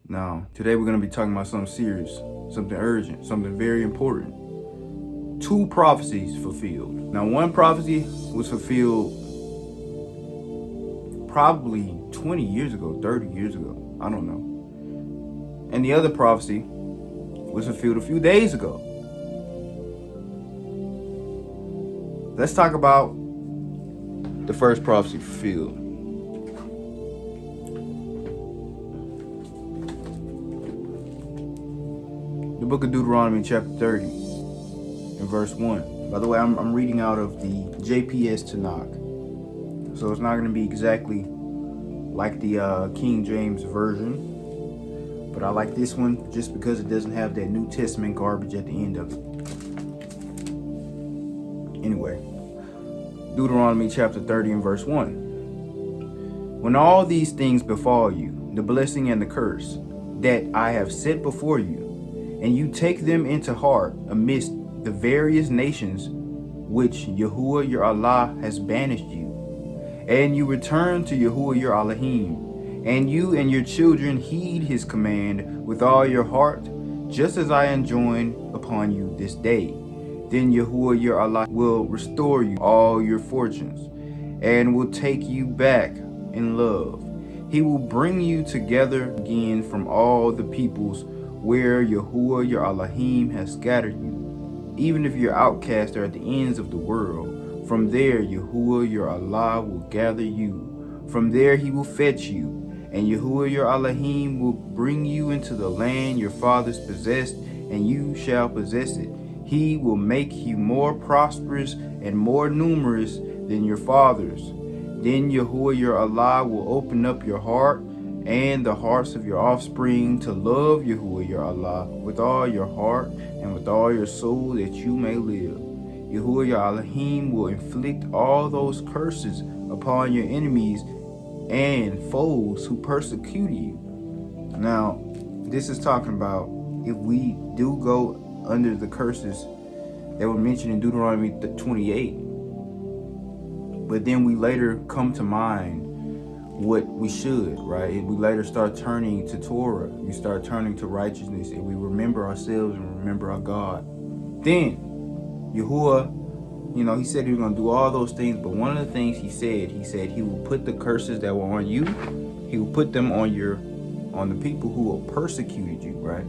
Now, today we're going to be talking about something serious, something urgent, something very important. 2 prophecies fulfilled. Now, one prophecy was fulfilled probably 20 years ago, 30 years ago. I don't know. And the other prophecy was fulfilled a few days ago. Let's talk about the first prophecy fulfilled. The book of Deuteronomy chapter 30 and verse 1. By the way, I'm reading out of the JPS Tanakh. So it's not going to be exactly like the King James Version. But I like this one just because it doesn't have that New Testament garbage at the end of it. Anyway, Deuteronomy chapter 30 and verse 1. When all these things befall you, the blessing and the curse that I have set before you, and you take them into heart amidst the various nations which Yahuwah your Allah has banished you, and you return to Yahuwah your Elohim, and you and your children heed his command with all your heart, just as I enjoin upon you this day, then Yahuwah your Allah will restore you all your fortunes, and will take you back in love. He will bring you together again from all the peoples where Yahuwah your Elohim has scattered you, even if your outcasts are at the ends of the world. From there Yahuwah your Allah will gather you. From there he will fetch you, and Yahuwah your Elohim will bring you into the land your fathers possessed, and you shall possess it. He will make you more prosperous and more numerous than your fathers. Then Yahuwah your Allah will open up your heart and the hearts of your offspring to love Yahuwah your Allah with all your heart and with all your soul, that you may live. Yahuwah your Elohim will inflict all those curses upon your enemies and foes who persecute you. Now, this is talking about if we do go under the curses that were mentioned in Deuteronomy 28, but then we later come to mind what we should, right? And we later start turning to Torah. We start turning to righteousness, and we remember ourselves and remember our God. Then Yahuwah, he said he was going to do all those things, but one of the things he said he will put the curses that were on you, he will put them on the people who have persecuted you, right?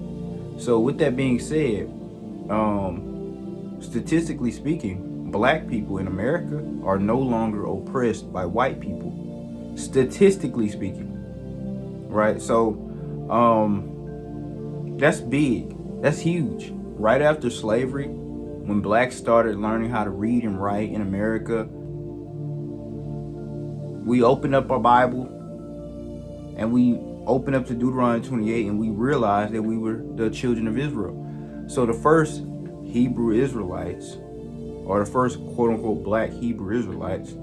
So with that being said, statistically speaking, black people in America are no longer oppressed by white people. Statistically speaking, right? So that's big, that's huge. Right after slavery, when blacks started learning how to read and write in America, we opened up our Bible and we opened up to Deuteronomy 28, and we realized that we were the children of Israel. So the first Hebrew Israelites, or the first quote-unquote black Hebrew Israelites,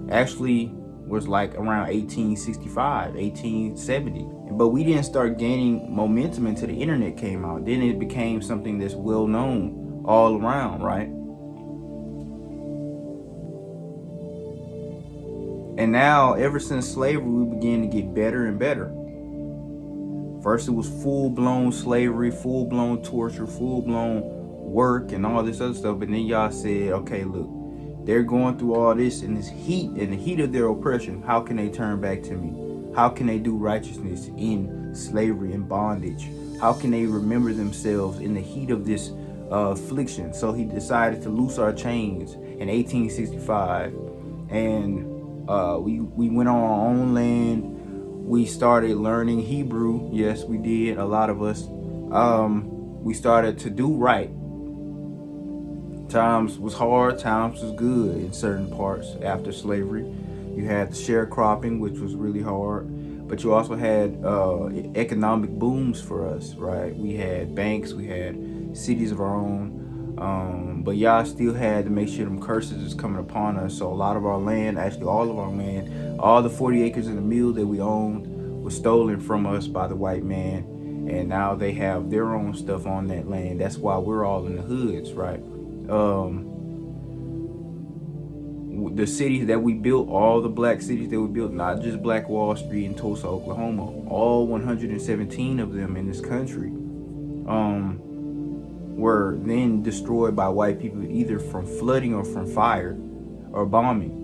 actually was like around 1865, 1870. But we didn't start gaining momentum until the internet came out. Then it became something that's well known all around, right? And now, ever since slavery, we began to get better and better. First, it was full-blown slavery, full-blown torture, full-blown work, and all this other stuff. But then y'all said, okay, look, they're going through all this in this heat, in the heat of their oppression. How can they turn back to me? How can they do righteousness in slavery and bondage? How can they remember themselves in the heat of this affliction? So he decided to loose our chains in 1865, and we went on our own land. We started learning Hebrew. Yes, we did. A lot of us. We started to do right. Times was hard, times was good in certain parts after slavery. You had the sharecropping, which was really hard, but you also had economic booms for us, right? We had banks, we had cities of our own, but y'all still had to make sure them curses is coming upon us. So a lot of our land, actually all of our land, all the 40 acres in the mill that we owned was stolen from us by the white man, and now they have their own stuff on that land. That's why we're all in the hoods, right? the cities that we built, all the black cities that we built, not just Black Wall Street in Tulsa, Oklahoma, all 117 of them in this country, were then destroyed by white people, either from flooding or from fire or bombing.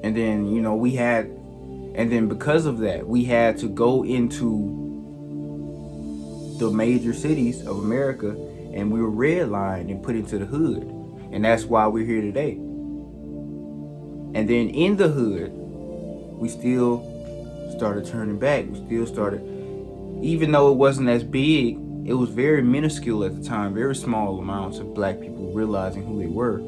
And then, because of that, we had to go into the major cities of America, and we were redlined and put into the hood. And that's why we're here today. And then in the hood, we still started turning back. We still started, even though it wasn't as big, it was very minuscule at the time, very small amounts of black people realizing who they were.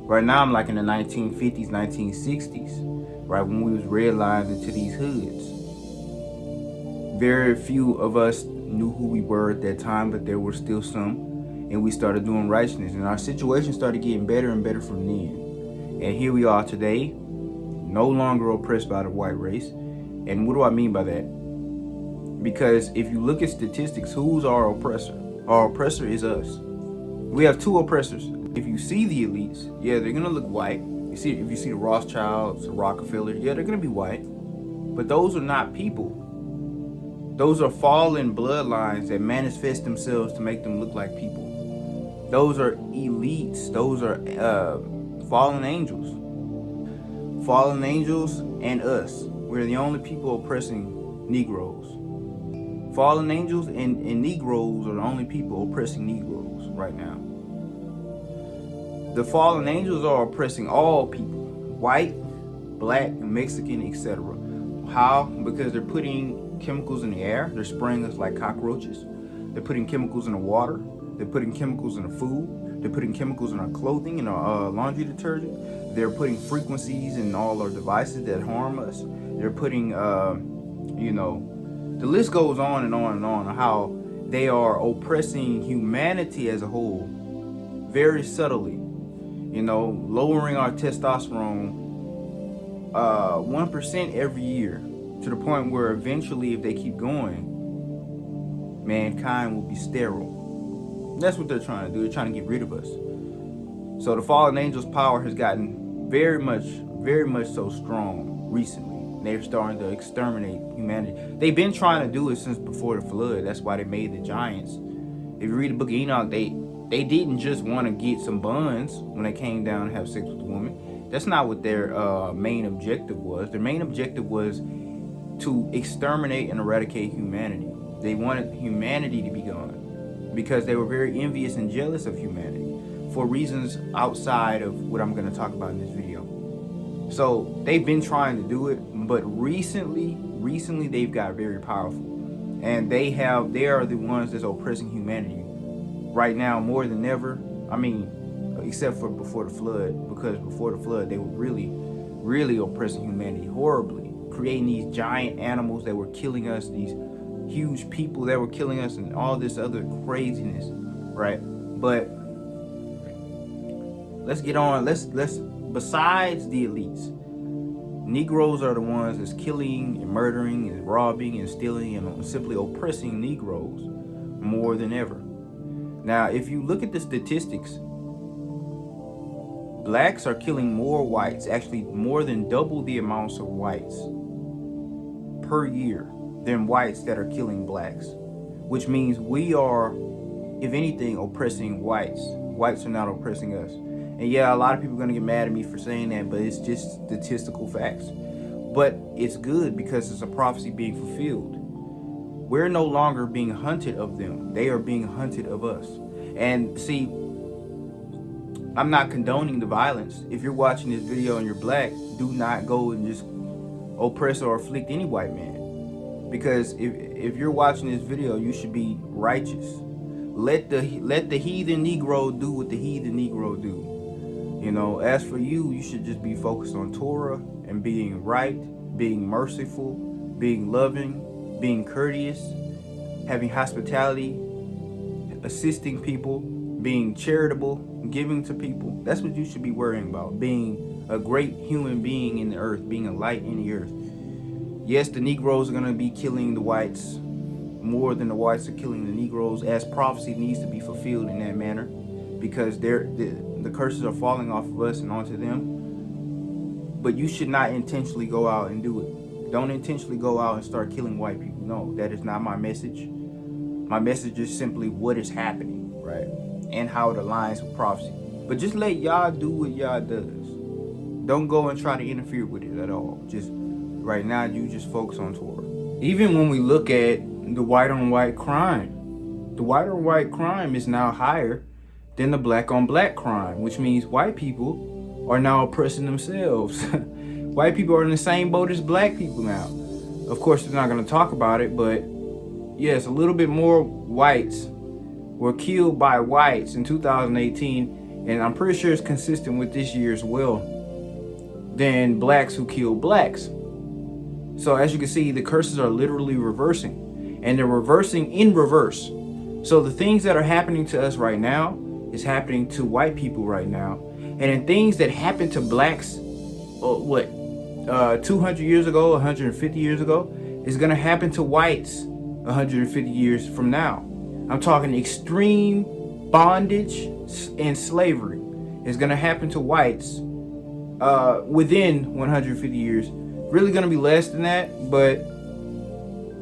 Right now, I'm like in the 1950s, 1960s, right, when we was redlined into these hoods. Very few of us knew who we were at that time, but there were still some, and we started doing righteousness, and our situation started getting better and better from then. And here we are today, no longer oppressed by the white race. And what do I mean by that? Because if you look at statistics, who's our oppressor? Our oppressor is us. We have two oppressors. If you see the elites, yeah, they're gonna look white. If you see the Rothschilds, the Rockefeller, yeah, they're gonna be white. But those are not people. Those are fallen bloodlines that manifest themselves to make them look like people. Those are elites. Those are fallen angels. Fallen angels and us. We're the only people oppressing Negroes. Fallen angels and Negroes are the only people oppressing Negroes right now. The fallen angels are oppressing all people, white, black, Mexican, etc. How? Because they're putting chemicals in the air. They're spraying us like cockroaches. They're putting chemicals in the water. They're putting chemicals in the food. They're putting chemicals in our clothing and our laundry detergent. They're putting frequencies in all our devices that harm us. They're putting, the list goes on and on and on, how they are oppressing humanity as a whole very subtly. Lowering our testosterone 1% every year, to the point where eventually, if they keep going, mankind will be sterile. That's what they're trying to do. They're trying to get rid of us. So the fallen angels' power has gotten very much so strong recently. They're starting to exterminate humanity. They've been trying to do it since before the flood. That's why they made the giants. If you read the book of Enoch, they didn't just want to get some buns when they came down and have sex with the woman. That's not what their main objective was. Their main objective was to exterminate and eradicate humanity. They wanted humanity to be gone because they were very envious and jealous of humanity for reasons outside of what I'm going to talk about in this video. So they've been trying to do it, but recently they've got very powerful, and they are the ones that's oppressing humanity right now more than ever. I mean, except for before the flood, because before the flood they were really oppressing humanity horribly, creating these giant animals that were killing us, these huge people that were killing us, and all this other craziness, right? But let's get on. Let's besides the elites, Negroes are the ones that's killing and murdering and robbing and stealing and simply oppressing Negroes more than ever. Now, if you look at the statistics, blacks are killing more whites, actually more than double the amounts of whites per year than whites that are killing blacks, which means we are, if anything, oppressing whites. Whites are not oppressing us. And yeah, a lot of people are going to get mad at me for saying that, but it's just statistical facts. But it's good because it's a prophecy being fulfilled. We're no longer being hunted of them. They are being hunted of us. And see, I'm not condoning the violence. If you're watching this video and you're black, do not go and just oppress or afflict any white man. Because if you're watching this video, you should be righteous. Let the heathen Negro do what the heathen Negro do. As for you, you should just be focused on Torah and being right, being merciful, being loving, being courteous, having hospitality, assisting people, being charitable, giving to people. That's what you should be worrying about. Being a great human being in the earth, being a light in the earth. Yes, the Negroes are going to be killing the whites more than the whites are killing the Negroes, as prophecy needs to be fulfilled in that manner, because the curses are falling off of us and onto them. But you should not intentionally go out and do it. Don't intentionally go out and start killing white people. No, that is not my message. My message is simply what is happening, right? And how it aligns with prophecy. But just let Yah do what Yah does. Don't go and try to interfere with it at all. Just right now, you just focus on Torah. Even when we look at the white on white crime, the white on white crime is now higher than the black on black crime, which means white people are now oppressing themselves. White people are in the same boat as black people now. Of course, they're not going to talk about it, but yes, a little bit more whites were killed by whites in 2018, and I'm pretty sure it's consistent with this year as well, than blacks who killed blacks. So as you can see, the curses are literally reversing, and they're reversing in reverse. So the things that are happening to us right now is happening to white people right now. And then things that happened to blacks, 200 years ago, 150 years ago, is going to happen to whites 150 years from now. I'm talking extreme bondage and slavery is going to happen to whites within 150 years. Really going to be less than that, but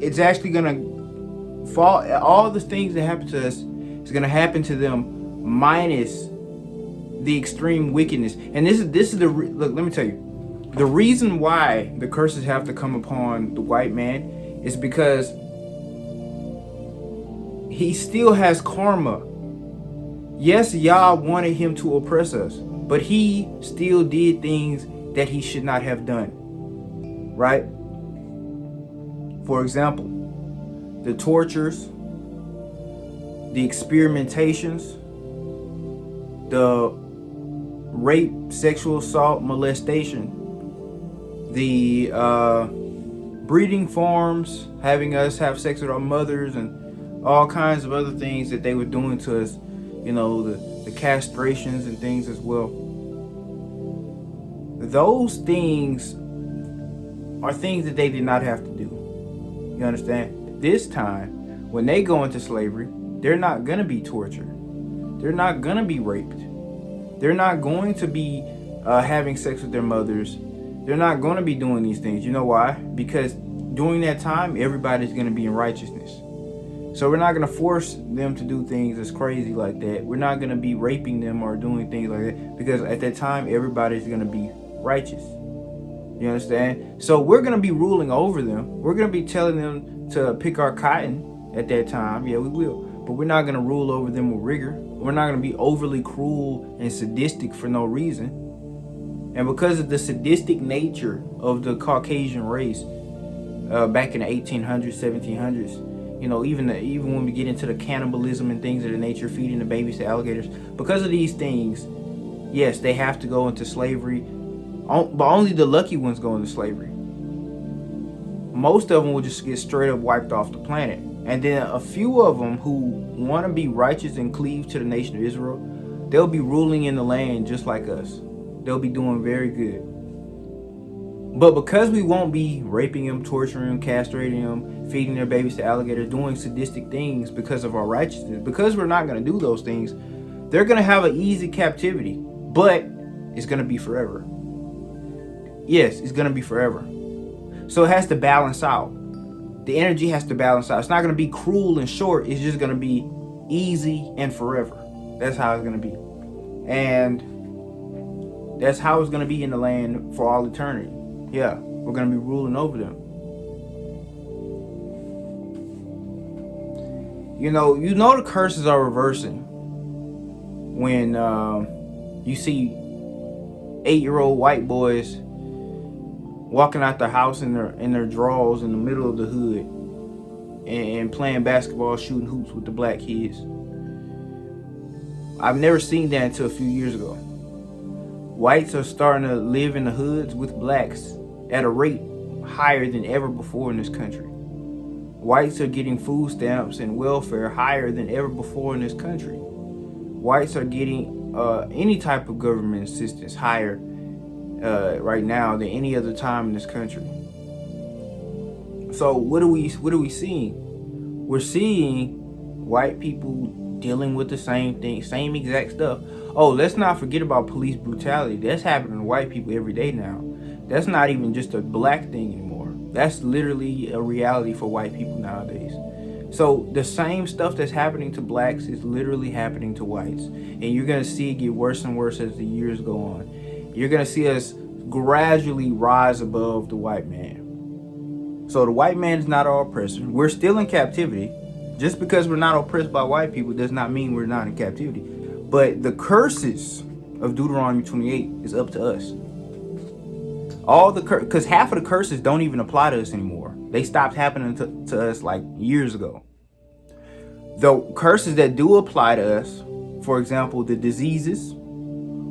it's actually going to fall. All the things that happen to us is going to happen to them minus the extreme wickedness. And this is the look, let me tell you, the reason why the curses have to come upon the white man is because he still has karma. Yes, Yah wanted him to oppress us, but he still did things that he should not have done, right? For example, the tortures, the experimentations, the rape, sexual assault, molestation, the breeding farms, having us have sex with our mothers, and all kinds of other things that they were doing to us, you know, the castrations and things as well. Those things are things that they did not have to do. You understand? This time, when they go into slavery, they're not going to be tortured. They're not going to be raped. They're not going to be having sex with their mothers. They're not going to be doing these things. You know why? Because during that time, everybody's going to be in righteousness. So we're not going to force them to do things that's crazy like that. We're not going to be raping them or doing things like that, because at that time, everybody's going to be righteous. You understand? So we're going to be ruling over them. We're going to be telling them to pick our cotton at that time. Yeah, we will. But we're not going to rule over them with rigor. We're not going to be overly cruel and sadistic for no reason. And because of the sadistic nature of the Caucasian race back in the 1800s, 1700s, you know, even when we get into the cannibalism and things of the nature, feeding the babies to alligators, because of these things, yes, they have to go into slavery. But only the lucky ones go into slavery. Most of them will just get straight up wiped off the planet. And then a few of them who want to be righteous and cleave to the nation of Israel, they'll be ruling in the land just like us. They'll be doing very good. But because we won't be raping them, torturing them, castrating them, feeding their babies to alligators, doing sadistic things because of our righteousness, because we're not going to do those things, they're going to have an easy captivity. But it's going to be forever. Yes, it's going to be forever. So it has to balance out. The energy has to balance out. It's not going to be cruel and short. It's just going to be easy and forever. That's how it's going to be. And that's how it's going to be in the land for all eternity. Yeah, we're going to be ruling over them. You know the curses are reversing when you see 8-year-old white boys walking out the house in their drawers in the middle of the hood and playing basketball, shooting hoops with the black kids. I've never seen that until a few years ago. Whites are starting to live in the hoods with blacks at a rate higher than ever before in this country. Whites are getting food stamps and welfare higher than ever before in this country. Whites are getting any type of government assistance higher right now than any other time in this country. So what are we seeing? We're seeing white people dealing with the same thing, same exact stuff. Oh, let's not forget about police brutality. That's happening to white people every day now. That's not even just a black thing anymore. That's literally a reality for white people nowadays. So the same stuff that's happening to blacks is literally happening to whites. And you're going to see it get worse and worse as the years go on. You're going to see us gradually rise above the white man. So the white man is not our oppressor. We're still in captivity. Just because we're not oppressed by white people does not mean we're not in captivity. But the curses of Deuteronomy 28 is up to us. All the because half of the curses don't even apply to us anymore. They stopped happening to us like years ago. The curses that do apply to us, for example, the diseases,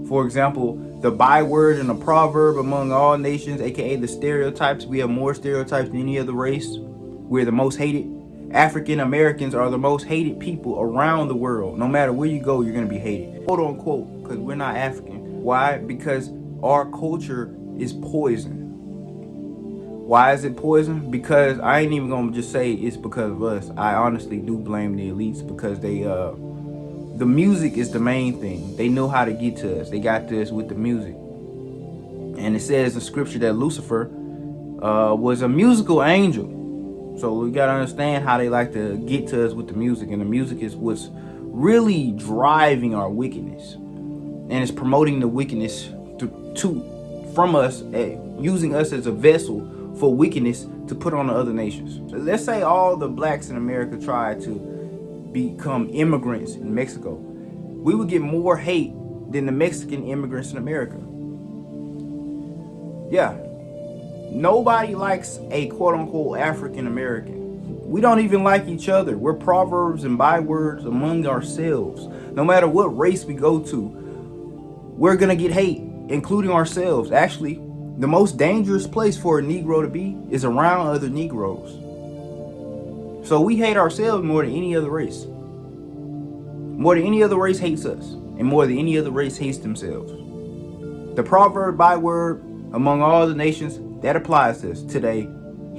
for example, the byword and the proverb among all nations, aka the stereotypes. We have more stereotypes than any other race. We're the most hated. African Americans are the most hated people around the world. No matter where you go, you're going to be hated. Quote unquote, because we're not African. Why? Because our culture is poison. Why is it poison? Because I ain't even going to just say it's because of us. I honestly do blame the elites because the music is the main thing. They know how to get to us. They got to us with the music. And it says in scripture that Lucifer was a musical angel. So we got to understand how they like to get to us with the music. And the music is what's really driving our wickedness. And it's promoting the wickedness from us, using us as a vessel for wickedness to put on the other nations. Let's say all the blacks in America tried to become immigrants in Mexico. We would get more hate than the Mexican immigrants in America. Yeah. Nobody likes a quote-unquote African American. We don't even like each other. We're proverbs and bywords among ourselves. No matter what race we go to, we're going to get hate, including ourselves. Actually, the most dangerous place for a Negro to be is around other Negroes. So we hate ourselves more than any other race. More than any other race hates us. And more than any other race hates themselves. The proverb, byword, among all the nations, that applies to us today,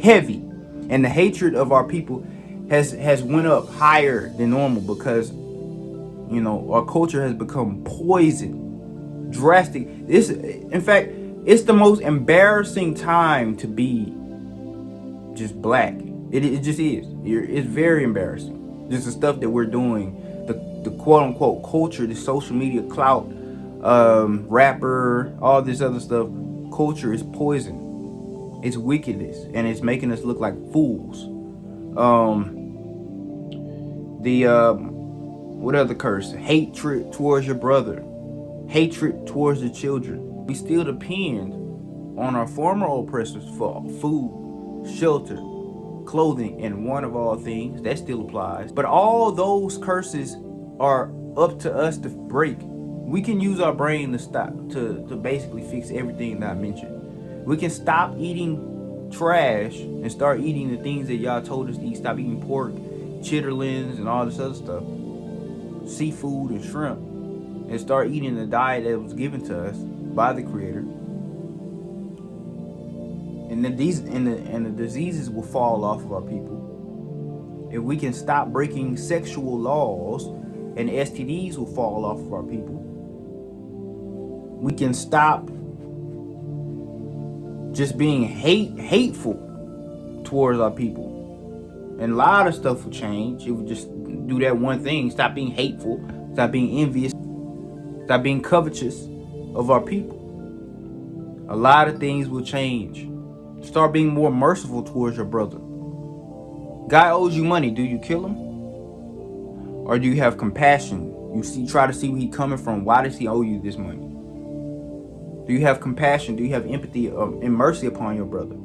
heavy. And the hatred of our people has went up higher than normal because, our culture has become poison, drastic. In fact, it's the most embarrassing time to be just black. It just is. It's very embarrassing. Just the stuff that we're doing, the quote unquote culture, the social media clout, rapper, all this other stuff. Culture is poison. It's wickedness, and it's making us look like fools. What other curse? Hatred towards your brother, hatred towards the children. We still depend on our former oppressors for food, shelter, clothing, and one of all things. That still applies. But all those curses are up to us to break. We can use our brain to basically fix everything that I mentioned. We can stop eating trash and start eating the things that y'all told us to eat. Stop eating pork, chitterlings, and all this other stuff, seafood and shrimp, and start eating the diet that was given to us by the Creator. And then the diseases will fall off of our people. If we can stop breaking sexual laws, and STDs will fall off of our people. We can stop just being hateful towards our people, and a lot of stuff will change. It would just do that one thing: stop being hateful, stop being envious, stop being covetous of our people. A lot of things will change. Start being more merciful towards your brother. Guy owes you money. Do you kill him, or do you have compassion? Try to see where he's coming from. Why does he owe you this money? Do you have compassion? Do you have empathy and mercy upon your brother?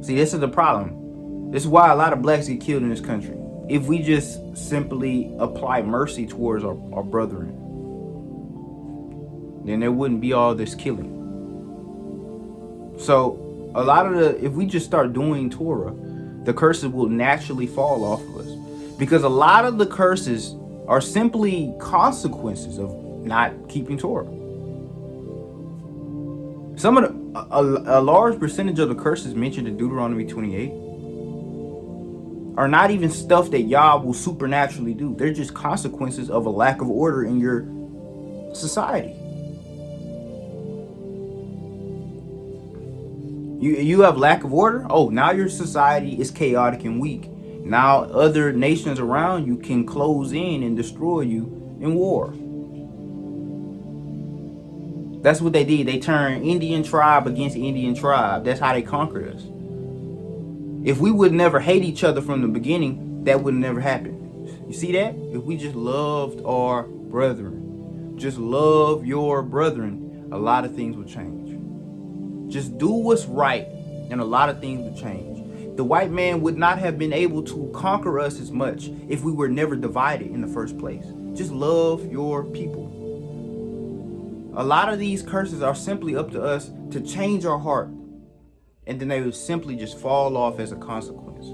See, this is the problem. This is why a lot of blacks get killed in this country. If we just simply apply mercy towards our brethren, then there wouldn't be all this killing. So if we just start doing Torah, the curses will naturally fall off of us. Because a lot of the curses are simply consequences of not keeping Torah. A large percentage of the curses mentioned in Deuteronomy 28 are not even stuff that Yah will supernaturally do. They're just consequences of a lack of order in your society. You have lack of order. Oh, now your society is chaotic and weak. Now other nations around you can close in and destroy you in war. That's what they did. They turned Indian tribe against Indian tribe. That's how they conquered us. If we would never hate each other from the beginning, that would never happen. You see that? If we just loved our brethren, just love your brethren, a lot of things would change. Just do what's right, and a lot of things would change. The white man would not have been able to conquer us as much if we were never divided in the first place. Just love your people. A lot of these curses are simply up to us to change our heart, and then they would simply just fall off as a consequence.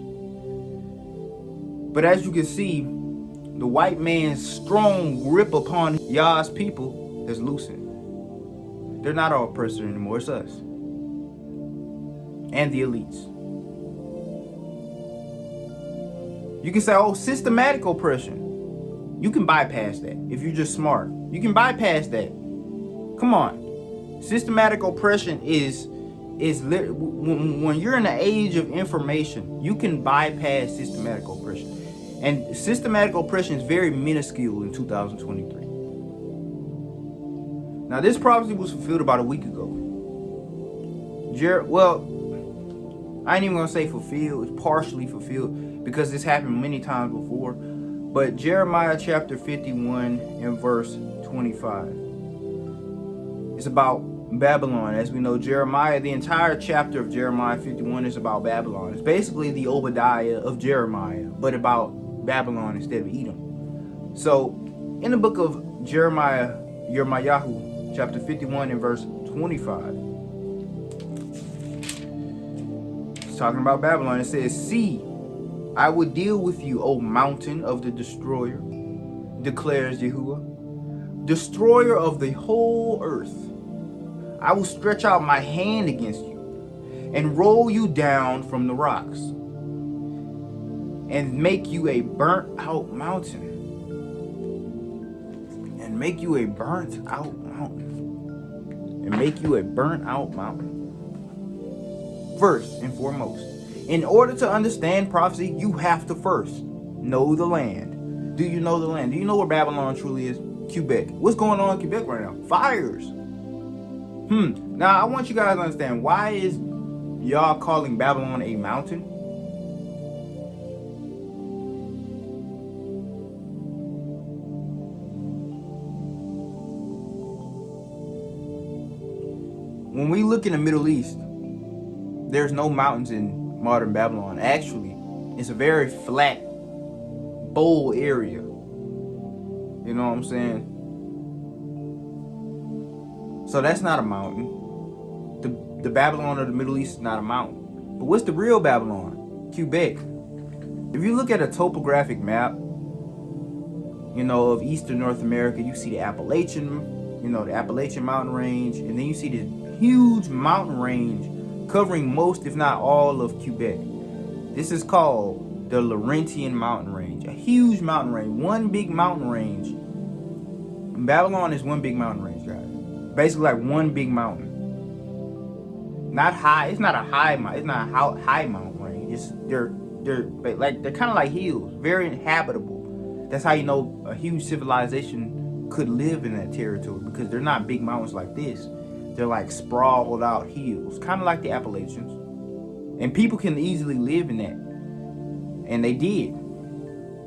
But as you can see, the white man's strong grip upon Yah's people has loosened. They're not our oppressor anymore, it's us. And the elites. You can say, oh, systematic oppression. You can bypass that if you're just smart. You can bypass that. Come on. Systematic oppression is when you're in the age of information, you can bypass systematic oppression. And systematic oppression is very minuscule in 2023. Now, this prophecy was fulfilled about a week ago. I ain't even gonna say fulfilled. It's partially fulfilled because this happened many times before. But Jeremiah chapter 51 and verse 25. It's about Babylon. As we know, Jeremiah, the entire chapter of Jeremiah 51 is about Babylon. It's basically the Obadiah of Jeremiah, but about Babylon instead of Edom. So, in the book of Jeremiah, Yirmiyahu, chapter 51 and verse 25, it's talking about Babylon. It says, "See, I will deal with you, O mountain of the destroyer, declares Yahuwah, destroyer of the whole earth. I will stretch out my hand against you and roll you down from the rocks and make you a burnt out mountain." And make you a burnt out mountain. And make you a burnt out mountain. First and foremost, in order to understand prophecy, you have to first know the land. Do you know the land? Do you know where Babylon truly is? Quebec. What's going on in Quebec right now? Fires. Now, I want you guys to understand, why is y'all calling Babylon a mountain? When we look in the Middle East, there's no mountains in modern Babylon. Actually, it's a very flat, bowl area. You know what I'm saying? So that's not a mountain. The Babylon of the Middle East is not a mountain. But what's the real Babylon? Quebec. If you look at a topographic map, of Eastern North America, you see the Appalachian mountain range, and then you see the huge mountain range covering most, if not all, of Quebec. This is called the Laurentian mountain range. A huge mountain range. One big mountain range. Babylon is one big mountain range, guys. Basically like one big mountain. Not high. It's not a high mountain. It's not a high mountain range. They're kind of like hills. Very inhabitable. That's how you know a huge civilization could live in that territory, because they're not big mountains like this. They're like sprawled out hills, kind of like the Appalachians. And people can easily live in that. And they did.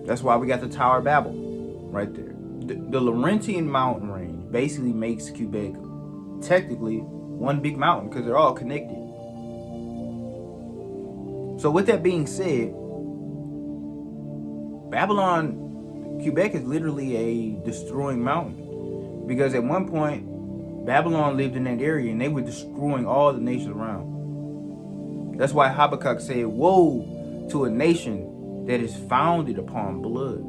That's why we got the Tower of Babel right there. The Laurentian mountain range basically makes Quebec technically one big mountain, because they're all connected. So with that being said, Quebec is literally a destroying mountain. Because at one point, Babylon lived in that area and they were destroying all the nations around. That's why Habakkuk said, "Woe to a nation that is founded upon blood."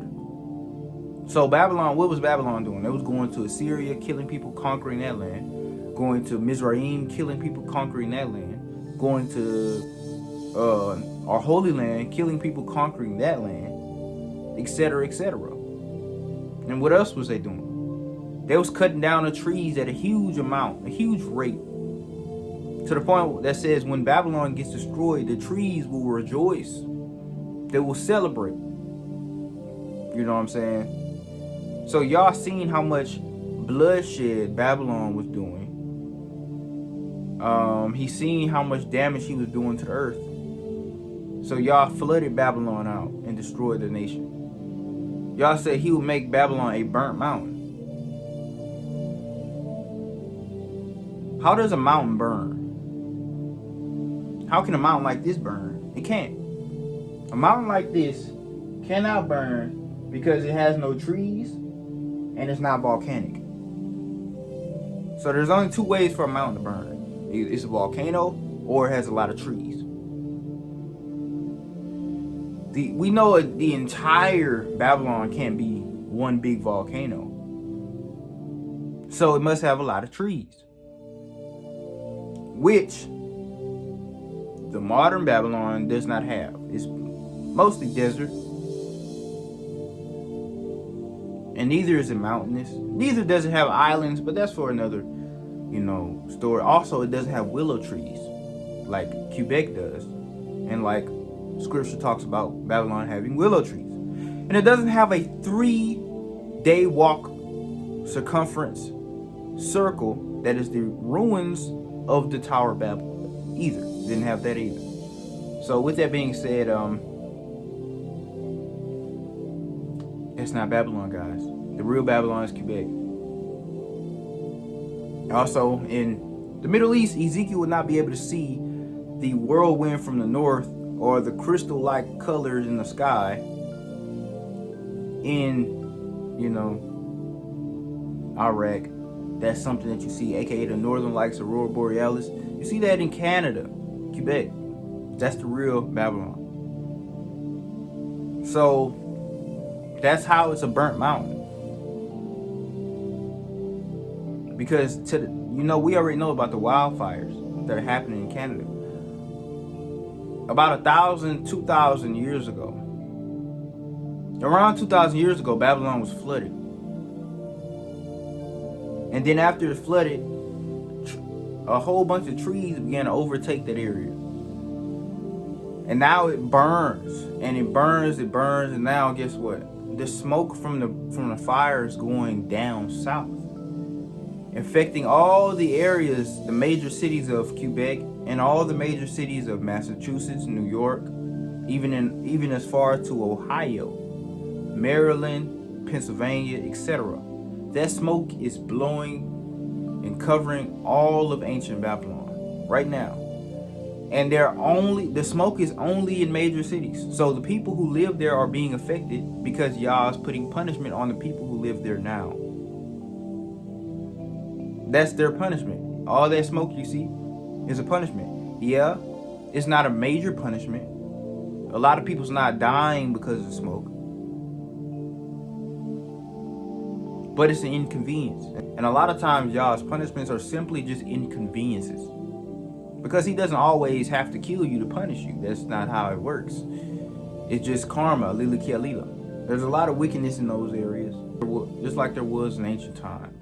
So Babylon, what was Babylon doing? They was going to Assyria, killing people, conquering that land. Going to Mizraim, killing people, conquering that land. Going to our holy land, killing people, conquering that land, etc., etc. And what else was they doing? They was cutting down the trees at a huge amount, a huge rate, to the point that says when Babylon gets destroyed, the trees will rejoice. They will celebrate. You know what I'm saying? So y'all seen how much bloodshed Babylon was doing. He seen how much damage he was doing to the earth. So y'all flooded Babylon out and destroyed the nation. Y'all said he would make Babylon a burnt mountain. How does a mountain burn? How can a mountain like this burn? It can't. A mountain like this cannot burn because it has no trees and it's not volcanic. So there's only two ways for a mountain to burn. It's a volcano or it has a lot of trees. We know the entire Babylon can't be one big volcano. So it must have a lot of trees, which the modern Babylon does not have. It's mostly desert. And neither is it mountainous. Neither does it have islands, but that's for another, story. Also, it doesn't have willow trees like Quebec does. And like scripture talks about Babylon having willow trees. And it doesn't have a 3-day walk circumference circle that is the ruins of the Tower of Babel either. Didn't have that either. So with that being said, it's not Babylon, guys. The real Babylon is Quebec. Also, in the Middle East, Ezekiel would not be able to see the whirlwind from the north or the crystal-like colors in the sky in, Iraq. That's something that you see, aka the Northern Lights, Aurora Borealis. You see that in Canada, Quebec. That's the real Babylon. So that's how it's a burnt mountain. Because we already know about the wildfires that are happening in Canada. About 1,000, 2,000 years ago, around 2,000 years ago, Babylon was flooded. And then after it flooded, a whole bunch of trees began to overtake that area. And now it burns, and it burns, and now guess what? The smoke from the fire is going down south, affecting all the areas, the major cities of Quebec and all the major cities of Massachusetts, New York, even as far to Ohio, Maryland, Pennsylvania, etc. That smoke is blowing and covering all of ancient Babylon right now. And the smoke is only in major cities. So the people who live there are being affected because Yah is putting punishment on the people who live there now. That's their punishment. All that smoke you see is a punishment. Yeah, it's not a major punishment. A lot of people's not dying because of smoke. But it's an inconvenience. And a lot of times Yah's punishments are simply just inconveniences. Because he doesn't always have to kill you to punish you. That's not how it works. It's just karma, lila ki alila. There's a lot of wickedness in those areas, just like there was in ancient times.